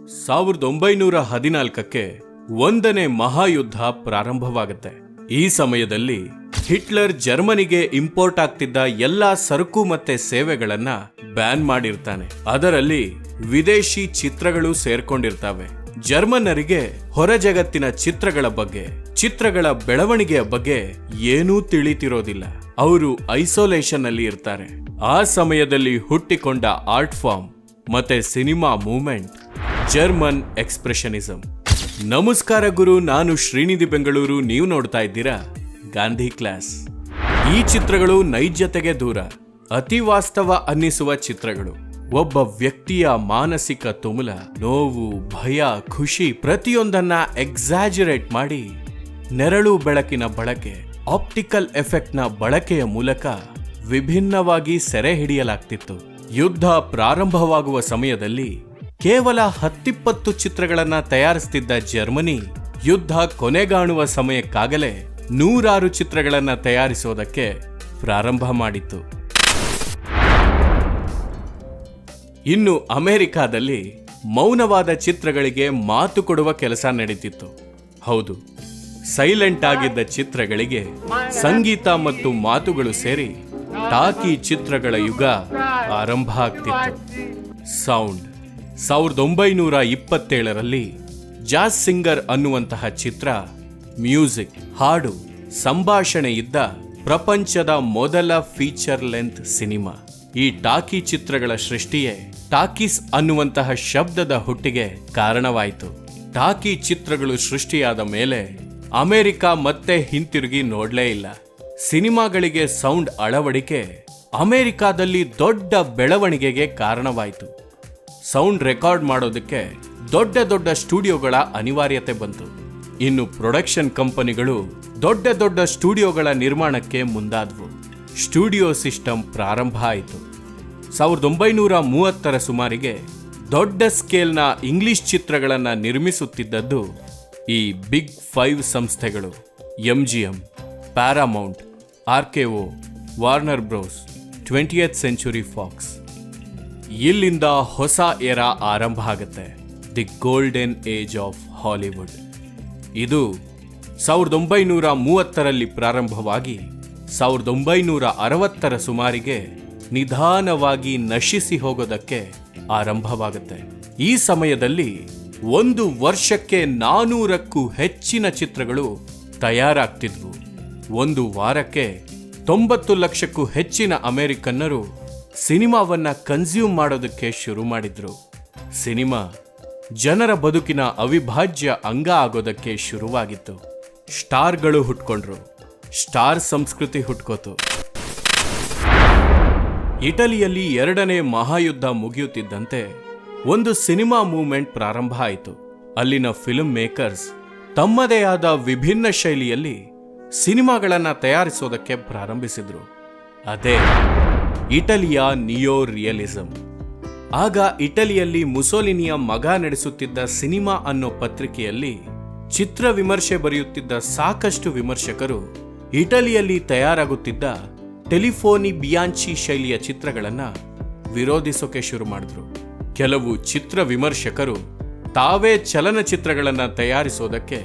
1914ಕ್ಕೆ ಒಂದನೇ ಮಹಾಯುದ್ಧ ಪ್ರಾರಂಭವಾಗುತ್ತೆ. ಈ ಸಮಯದಲ್ಲಿ ಹಿಟ್ಲರ್ ಜರ್ಮನಿಗೆ ಇಂಪೋರ್ಟ್ ಆಗ್ತಿದ್ದ ಎಲ್ಲಾ ಸರಕು ಮತ್ತೆ ಸೇವೆಗಳನ್ನ ಬ್ಯಾನ್ ಮಾಡಿರ್ತಾನೆ. ಅದರಲ್ಲಿ ವಿದೇಶಿ ಚಿತ್ರಗಳು ಸೇರ್ಕೊಂಡಿರ್ತವೆ. ಜರ್ಮನ್ನರಿಗೆ ಹೊರ ಜಗತ್ತಿನ ಚಿತ್ರಗಳ ಬಗ್ಗೆ, ಚಿತ್ರಗಳ ಬೆಳವಣಿಗೆಯ ಬಗ್ಗೆ ಏನೂ ತಿಳಿತಿರೋದಿಲ್ಲ. ಅವರು ಐಸೋಲೇಷನ್ ಅಲ್ಲಿ ಇರ್ತಾರೆ. ಆ ಸಮಯದಲ್ಲಿ ಹುಟ್ಟಿಕೊಂಡ ಆರ್ಟ್ ಫಾರ್ಮ್ ಮತ್ತೆ ಸಿನಿಮಾ ಮೂವ್ಮೆಂಟ್ ಜರ್ಮನ್ ಎಕ್ಸ್ಪ್ರೆಷನಿಸಂ. ನಮಸ್ಕಾರ ಗುರು, ನಾನು ಶ್ರೀನಿಧಿ ಬೆಂಗಳೂರು. ನೀವು ನೋಡ್ತಾ ಇದ್ದೀರಾ ಗಾಂಧಿ ಕ್ಲಾಸ್. ಈ ಚಿತ್ರಗಳು ನೈಜತೆಗೆ ದೂರ, ಅತಿ ವಾಸ್ತವ ಅನ್ನಿಸುವ ಚಿತ್ರಗಳು. ಒಬ್ಬ ವ್ಯಕ್ತಿಯ ಮಾನಸಿಕ ತುಮುಲ, ನೋವು, ಭಯ, ಖುಷಿ ಪ್ರತಿಯೊಂದನ್ನ ಎಕ್ಸಾಜರೇಟ್ ಮಾಡಿ ನೆರಳು ಬೆಳಕಿನ ಬಳಕೆ, ಆಪ್ಟಿಕಲ್ ಎಫೆಕ್ಟ್ನ ಬಳಕೆಯ ಮೂಲಕ ವಿಭಿನ್ನವಾಗಿ ಸೆರೆ ಹಿಡಿಯಲಾಗ್ತಿತ್ತು. ಯುದ್ಧ ಪ್ರಾರಂಭವಾಗುವ ಸಮಯದಲ್ಲಿ ಕೇವಲ 10-20 ಚಿತ್ರಗಳನ್ನ ತಯಾರಿಸುತ್ತಿದ್ದ ಜರ್ಮನಿ ಯುದ್ಧ ಕೊನೆಗಾಣುವ ಸಮಯಕ್ಕಾಗಲೇ 100 ಚಿತ್ರಗಳನ್ನ ತಯಾರಿಸೋದಕ್ಕೆ ಪ್ರಾರಂಭ ಮಾಡಿತ್ತು. ಇನ್ನು ಅಮೆರಿಕಾದಲ್ಲಿ ಮೌನವಾದ ಚಿತ್ರಗಳಿಗೆ ಮಾತು ಕೊಡುವ ಕೆಲಸ ನಡೀತಿತ್ತು. ಹೌದು, ಸೈಲೆಂಟ್ ಆಗಿದ್ದ ಚಿತ್ರಗಳಿಗೆ ಸಂಗೀತ ಮತ್ತು ಮಾತುಗಳು ಸೇರಿ ಟಾಕಿ ಚಿತ್ರಗಳ ಯುಗ ಆರಂಭ ಆಗ್ತಿತ್ತು. ಸೌಂಡ್ 1927ರಲ್ಲಿ ಜಾಸ್ ಸಿಂಗರ್ ಅನ್ನುವಂತಹ ಚಿತ್ರ ಮ್ಯೂಸಿಕ್, ಹಾಡು, ಸಂಭಾಷಣೆ ಇದ್ದ ಪ್ರಪಂಚದ ಮೊದಲ ಫೀಚರ್ ಲೆಂತ್ ಸಿನಿಮಾ. ಈ ಟಾಕಿ ಚಿತ್ರಗಳ ಸೃಷ್ಟಿಯೇ ಟಾಕೀಸ್ ಅನ್ನುವಂತಹ ಶಬ್ದದ ಹುಟ್ಟಿಗೆ ಕಾರಣವಾಯಿತು. ಟಾಕಿ ಚಿತ್ರಗಳು ಸೃಷ್ಟಿಯಾದ ಮೇಲೆ ಅಮೆರಿಕ ಮತ್ತೆ ಹಿಂತಿರುಗಿ ನೋಡ್ಲೇ ಇಲ್ಲ. ಸಿನಿಮಾಗಳಿಗೆ ಸೌಂಡ್ ಅಳವಡಿಕೆ ಅಮೆರಿಕಾದಲ್ಲಿ ದೊಡ್ಡ ಬೆಳವಣಿಗೆಗೆ ಕಾರಣವಾಯಿತು. ಸೌಂಡ್ ರೆಕಾರ್ಡ್ ಮಾಡೋದಕ್ಕೆ ದೊಡ್ಡ ದೊಡ್ಡ ಸ್ಟುಡಿಯೋಗಳ ಅನಿವಾರ್ಯತೆ ಬಂತು. ಇನ್ನು ಪ್ರೊಡಕ್ಷನ್ ಕಂಪನಿಗಳು ದೊಡ್ಡ ದೊಡ್ಡ ಸ್ಟುಡಿಯೋಗಳ ನಿರ್ಮಾಣಕ್ಕೆ ಮುಂದಾದವು. ಸ್ಟುಡಿಯೋ ಸಿಸ್ಟಮ್ ಪ್ರಾರಂಭ ಆಯಿತು. 1930ರ ಸುಮಾರಿಗೆ ದೊಡ್ಡ ಸ್ಕೇಲ್ನ ಇಂಗ್ಲಿಷ್ ಚಿತ್ರಗಳನ್ನು ನಿರ್ಮಿಸುತ್ತಿದ್ದದ್ದು ಈ ಬಿಗ್ 5 ಸಂಸ್ಥೆಗಳು: MGM, Paramount, RKO, Warner bros, 20th century fox. ಇಲ್ಲಿಂದ ಹೊಸ ಎರಾ ಆರಂಭ ಆಗುತ್ತೆ, the golden age of Hollywood. ಇದು 1930ರಲ್ಲಿ ಪ್ರಾರಂಭವಾಗಿ 1960ರ ಸುಮಾರಿಗೆ ನಿಧಾನವಾಗಿ ನಶಿಸಿ ಹೋಗೋದಕ್ಕೆ ಆರಂಭವಾಗುತ್ತೆ. ಈ ಸಮಯದಲ್ಲಿ ಒಂದು ವರ್ಷಕ್ಕೆ 400ಕ್ಕೂ ಹೆಚ್ಚಿನ ಚಿತ್ರಗಳು ತಯಾರಾಗ್ತಿದ್ವು. ಒಂದು ವಾರಕ್ಕೆ 90 ಲಕ್ಷಕ್ಕೂ ಹೆಚ್ಚಿನ ಅಮೆರಿಕನ್ನರು ಸಿನಿಮಾವನ್ನ ಕನ್ಸ್ಯೂಮ್ ಮಾಡೋದಕ್ಕೆ ಶುರು ಮಾಡಿದ್ರು. ಸಿನಿಮಾ ಜನರ ಬದುಕಿನ ಅವಿಭಾಜ್ಯ ಅಂಗ ಆಗೋದಕ್ಕೆ ಶುರುವಾಗಿತ್ತು. ಸ್ಟಾರ್ಗಳು ಹುಟ್ಕೊಂಡ್ರು, ಸ್ಟಾರ್ ಸಂಸ್ಕೃತಿ ಹುಟ್ಕೋತು. ಇಟಲಿಯಲ್ಲಿ 2ನೇ ಮಹಾಯುದ್ಧ ಮುಗಿಯುತ್ತಿದ್ದಂತೆ ಒಂದು ಸಿನಿಮಾ ಮೂವ್ಮೆಂಟ್ ಪ್ರಾರಂಭ ಆಯಿತು. ಅಲ್ಲಿನ ಫಿಲ್ಮ್ ಮೇಕರ್ಸ್ ತಮ್ಮದೇ ಆದ ವಿಭಿನ್ನ ಶೈಲಿಯಲ್ಲಿ ಸಿನಿಮಾಗಳನ್ನು ತಯಾರಿಸೋದಕ್ಕೆ ಪ್ರಾರಂಭಿಸಿದ್ರು. ಅದೇ ಇಟಲಿಯ ನಿಯೋ ರಿಯಲಿಸಂ. ಆಗ ಇಟಲಿಯಲ್ಲಿ ಮುಸೋಲಿನಿಯ ಮಗ ನಡೆಸುತ್ತಿದ್ದ ಸಿನಿಮಾ ಅನ್ನೋ ಪತ್ರಿಕೆಯಲ್ಲಿ ಚಿತ್ರ ವಿಮರ್ಶೆ ಬರೆಯುತ್ತಿದ್ದ ಸಾಕಷ್ಟು ವಿಮರ್ಶಕರು ಇಟಲಿಯಲ್ಲಿ ತಯಾರಾಗುತ್ತಿದ್ದ ಟೆಲಿಫೋನಿ ಬಿಯಾಂಚಿ ಶೈಲಿಯ ಚಿತ್ರಗಳನ್ನು ವಿರೋಧಿಸೋಕೆ ಶುರು ಮಾಡಿದ್ರು. ಕೆಲವು ಚಿತ್ರ ವಿಮರ್ಶಕರು ತಾವೇ ಚಲನಚಿತ್ರಗಳನ್ನು ತಯಾರಿಸೋದಕ್ಕೆ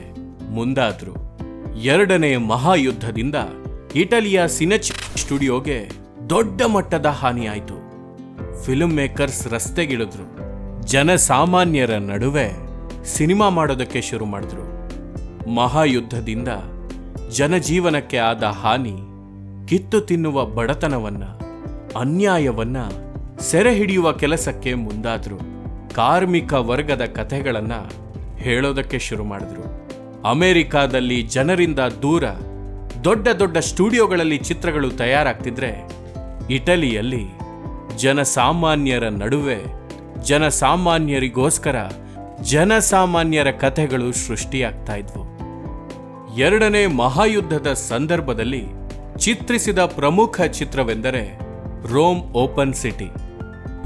ಮುಂದಾದ್ರು. 2ನೇ ಮಹಾಯುದ್ಧದಿಂದ ಇಟಲಿಯ ಸಿನೆಚ್ ಸ್ಟುಡಿಯೋಗೆ ದೊಡ್ಡ ಮಟ್ಟದ ಹಾನಿಯಾಯಿತು. Film makers ರಸ್ತೆಗಿಳಿದ್ರು. ಜನಸಾಮಾನ್ಯರ ನಡುವೆ ಸಿನಿಮಾ ಮಾಡೋದಕ್ಕೆ ಶುರು ಮಾಡಿದ್ರು. ಮಹಾಯುದ್ಧದಿಂದ ಜನಜೀವನಕ್ಕೆ ಆದ ಹಾನಿ, ಕಿತ್ತು ತಿನ್ನುವ ಬಡತನವನ್ನ, ಅನ್ಯಾಯವನ್ನ ಸೆರೆ ಹಿಡಿಯುವ ಕೆಲಸಕ್ಕೆ ಮುಂದಾದ್ರು. ಕಾರ್ಮಿಕ ವರ್ಗದ ಕಥೆಗಳನ್ನ ಹೇಳೋದಕ್ಕೆ ಶುರು ಮಾಡಿದ್ರು. ಅಮೆರಿಕಾದಲ್ಲಿ ಜನರಿಂದ ದೂರ ದೊಡ್ಡ ದೊಡ್ಡ ಸ್ಟುಡಿಯೋಗಳಲ್ಲಿ ಚಿತ್ರಗಳು ತಯಾರಾಗ್ತಿದ್ರೆ, ಇಟಲಿಯಲ್ಲಿ ಜನಸಾಮಾನ್ಯರ ನಡುವೆ ಜನಸಾಮಾನ್ಯರಿಗೋಸ್ಕರ ಜನಸಾಮಾನ್ಯರ ಕಥೆಗಳು ಸೃಷ್ಟಿಯಾಗ್ತಾ ಇದ್ವು. 2ನೇ ಮಹಾಯುದ್ಧದ ಸಂದರ್ಭದಲ್ಲಿ ಚಿತ್ರಿಸಿದ ಪ್ರಮುಖ ಚಿತ್ರವೆಂದರೆ ರೋಮ್ ಓಪನ್ ಸಿಟಿ.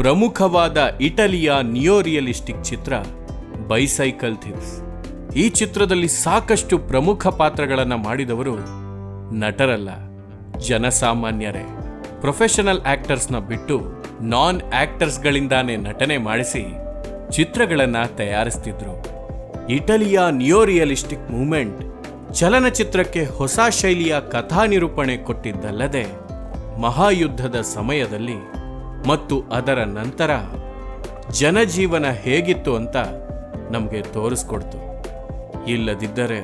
ಪ್ರಮುಖವಾದ ಇಟಲಿಯ ನಿಯೋ ರಿಯಲಿಸ್ಟಿಕ್ ಚಿತ್ರ ಬೈಸೈಕಲ್ ಥೀವ್ಸ್. ಈ ಚಿತ್ರದಲ್ಲಿ ಸಾಕಷ್ಟು ಪ್ರಮುಖ ಪಾತ್ರಗಳನ್ನು ಮಾಡಿದವರು ನಟರಲ್ಲ, ಜನಸಾಮಾನ್ಯರೇ. ಪ್ರೊಫೆಷನಲ್ ಆಕ್ಟರ್ಸ್ನ ಬಿಟ್ಟು ನಾನ್ ಆಕ್ಟರ್ಸ್ಗಳಿಂದಾನೇ ನಟನೆ ಮಾಡಿಸಿ ಚಿತ್ರಗಳನ್ನ ತಯಾರಿಸ್ತಿದ್ರು. ಇಟಲಿಯ ನಿಯೋರಿಯಲಿಸ್ಟಿಕ್ ಮೂವ್ಮೆಂಟ್ ಚಲನಚಿತ್ರಕ್ಕೆ ಹೊಸ ಶೈಲಿಯ ಕಥಾನಿರೂಪಣೆ ಕೊಟ್ಟಿದ್ದಲ್ಲದೆ ಮಹಾಯುದ್ಧದ ಸಮಯದಲ್ಲಿ ಮತ್ತು ಅದರ ನಂತರ ಜನಜೀವನ ಹೇಗಿತ್ತು ಅಂತ ನಮಗೆ ತೋರಿಸ್ಕೊಡ್ತು. ಇಲ್ಲದಿದ್ದರೆ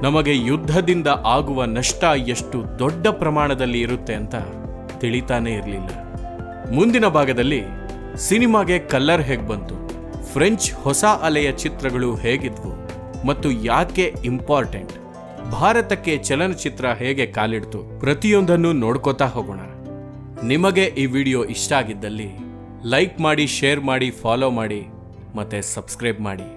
ನಮಗೆ ಯುದ್ಧದಿಂದ ಆಗುವ ನಷ್ಟ ಎಷ್ಟು ದೊಡ್ಡ ಪ್ರಮಾಣದಲ್ಲಿ ಇರುತ್ತೆ ಅಂತ ತಿಳಿತಾನೇ ಇರಲಿಲ್ಲ. ಮುಂದಿನ ಭಾಗದಲ್ಲಿ ಸಿನಿಮಾಗೆ ಕಲರ್ ಹೇಗೆ ಬಂತು, ಫ್ರೆಂಚ್ ಹೊಸ ಅಲೆಯ ಚಿತ್ರಗಳು ಹೇಗಿದ್ವು ಮತ್ತು ಯಾಕೆ ಇಂಪಾರ್ಟೆಂಟ್, ಭಾರತಕ್ಕೆ ಚಲನಚಿತ್ರ ಹೇಗೆ ಕಾಲಿಡ್ತು, ಪ್ರತಿಯೊಂದನ್ನು ನೋಡ್ಕೋತಾ ಹೋಗೋಣ. ನಿಮಗೆ ಈ ವಿಡಿಯೋ ಇಷ್ಟ ಆಗಿದ್ದಲ್ಲಿ ಲೈಕ್ ಮಾಡಿ, ಶೇರ್ ಮಾಡಿ, ಫಾಲೋ ಮಾಡಿ ಮತ್ತೆ ಸಬ್ಸ್ಕ್ರೈಬ್ ಮಾಡಿ.